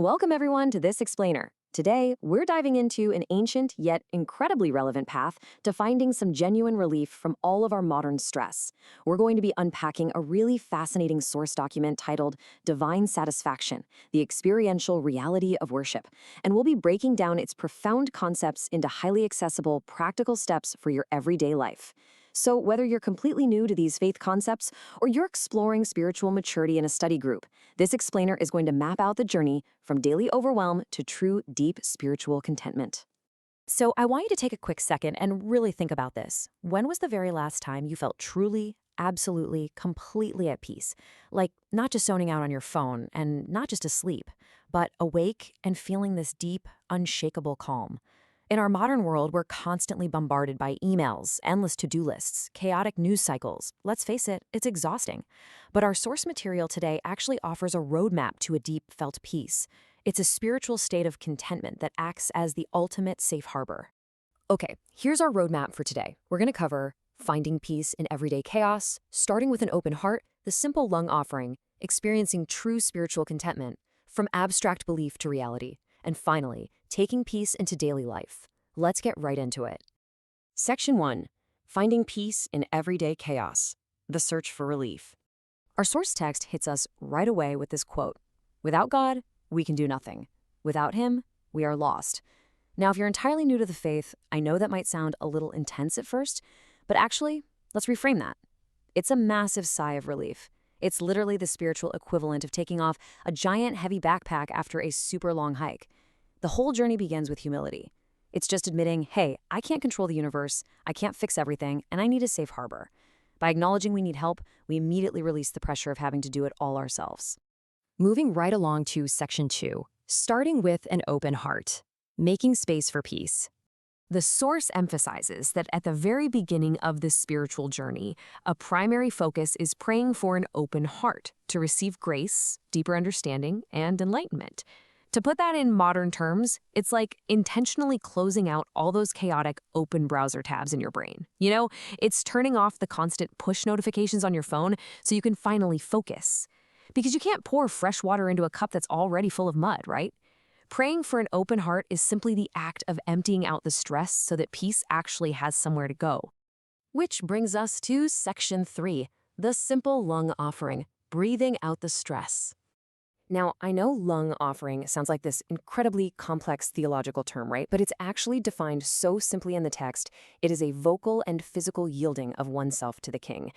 Welcome everyone to this explainer. Today, we're diving into an ancient yet incredibly relevant path to finding some genuine relief from all of our modern stress. We're going to be unpacking a really fascinating source document titled Divine Satisfaction, the Experiential Reality of Worship, and we'll be breaking down its profound concepts into highly accessible, practical steps for your everyday life. So, whether you're completely new to these faith concepts or you're exploring spiritual maturity in a study group, this explainer is going to map out the journey from daily overwhelm to true, deep spiritual contentment. So, I want you to take a quick second and really think about this. When was the very last time you felt truly, absolutely, completely at peace? Like, not just zoning out on your phone and not just asleep, but awake and feeling this deep, unshakable calm. In our modern world, we're constantly bombarded by emails, endless to-do lists, chaotic news cycles. Let's face it, it's exhausting. But our source material today actually offers a roadmap to a deep felt peace. It's a spiritual state of contentment that acts as the ultimate safe harbor. Okay, here's our roadmap for today. We're going to cover finding peace in everyday chaos, starting with an open heart, the simple lung offering, experiencing true spiritual contentment, from abstract belief to reality, and finally, taking peace into daily life. Let's get right into it. Section 1. Finding peace in everyday chaos. The search for relief. Our source text hits us right away with this quote: "Without God, we can do nothing. Without Him, we are lost." Now, if you're entirely new to the faith, I know that might sound a little intense at first, but actually, let's reframe that. It's a massive sigh of relief. It's literally the spiritual equivalent of taking off a giant heavy backpack after a super long hike. The whole journey begins with humility. It's just admitting, hey, I can't control the universe, I can't fix everything, and I need a safe harbor. By acknowledging we need help, we immediately release the pressure of having to do it all ourselves. Moving right along to Section 2, starting with an open heart, making space for peace. The source emphasizes that at the very beginning of this spiritual journey, a primary focus is praying for an open heart to receive grace, deeper understanding, and enlightenment. To put that in modern terms, it's like intentionally closing out all those chaotic open browser tabs in your brain. It's turning off the constant push notifications on your phone so you can finally focus. Because you can't pour fresh water into a cup that's already full of mud, right? Praying for an open heart is simply the act of emptying out the stress so that peace actually has somewhere to go. Which brings us to Section 3, the simple lung offering, breathing out the stress. Now, I know lung offering sounds like this incredibly complex theological term, right? But it's actually defined so simply in the text, it is a vocal and physical yielding of oneself to the King.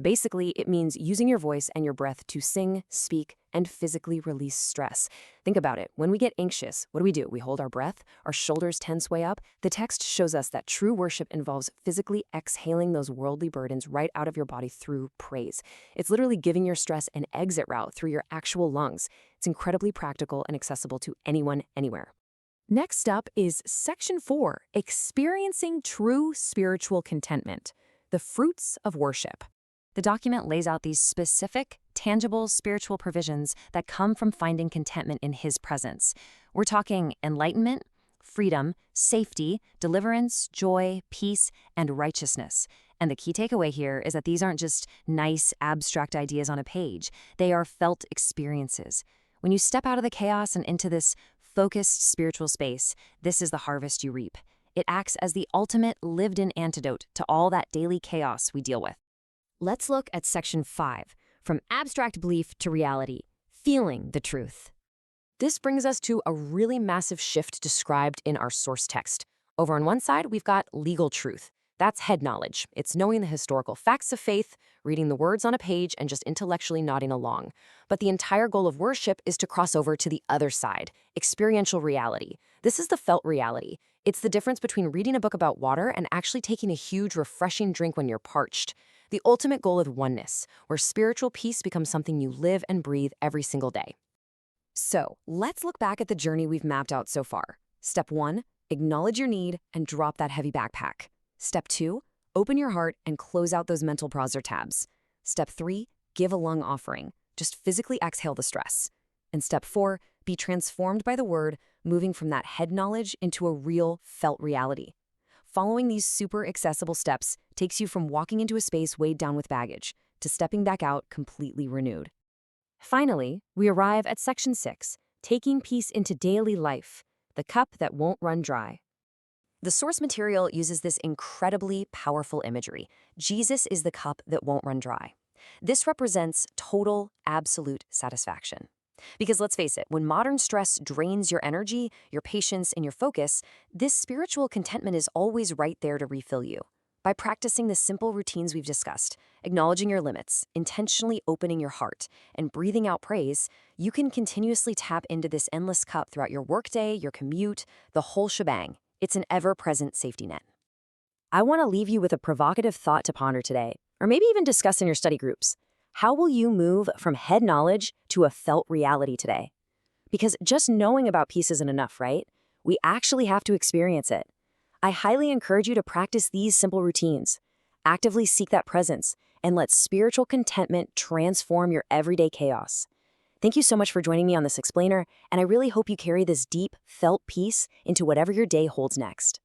Basically, it means using your voice and your breath to sing, speak, and physically release stress. Think about it. When we get anxious, what do? We hold our breath, our shoulders tense way up. The text shows us that true worship involves physically exhaling those worldly burdens right out of your body through praise. It's literally giving your stress an exit route through your actual lungs. It's incredibly practical and accessible to anyone, anywhere. Next up is Section 4, experiencing true spiritual contentment, the fruits of worship. The document lays out these specific, tangible spiritual provisions that come from finding contentment in His presence. We're talking enlightenment, freedom, safety, deliverance, joy, peace, and righteousness. And the key takeaway here is that these aren't just nice, abstract ideas on a page. They are felt experiences. When you step out of the chaos and into this focused spiritual space, this is the harvest you reap. It acts as the ultimate lived-in antidote to all that daily chaos we deal with. Let's look at Section 5, from abstract belief to reality, feeling the truth. This brings us to a really massive shift described in our source text. Over on one side, we've got legal truth. That's head knowledge. It's knowing the historical facts of faith, reading the words on a page, and just intellectually nodding along. But the entire goal of worship is to cross over to the other side, experiential reality. This is the felt reality. It's the difference between reading a book about water and actually taking a huge, refreshing drink when you're parched. The ultimate goal of oneness, where spiritual peace becomes something you live and breathe every single day. So, let's look back at the journey we've mapped out so far. Step 1, acknowledge your need and drop that heavy backpack. Step 2, open your heart and close out those mental browser tabs. Step 3, give a lung offering. Just physically exhale the stress. And Step 4, be transformed by the Word, moving from that head knowledge into a real, felt reality. Following these super accessible steps takes you from walking into a space weighed down with baggage to stepping back out completely renewed. Finally, we arrive at Section 6, taking peace into daily life, the cup that won't run dry. The source material uses this incredibly powerful imagery. Jesus is the cup that won't run dry. This represents total, absolute satisfaction. Because let's face it, when modern stress drains your energy, your patience, and your focus, this spiritual contentment is always right there to refill you. By practicing the simple routines we've discussed, acknowledging your limits, intentionally opening your heart, and breathing out praise, you can continuously tap into this endless cup throughout your workday, your commute, the whole shebang. It's an ever-present safety net. I want to leave you with a provocative thought to ponder today, or maybe even discuss in your study groups. How will you move from head knowledge to a felt reality today? Because just knowing about peace isn't enough, right? We actually have to experience it. I highly encourage you to practice these simple routines. Actively seek that presence, and let spiritual contentment transform your everyday chaos. Thank you so much for joining me on this explainer, and I really hope you carry this deep, felt peace into whatever your day holds next.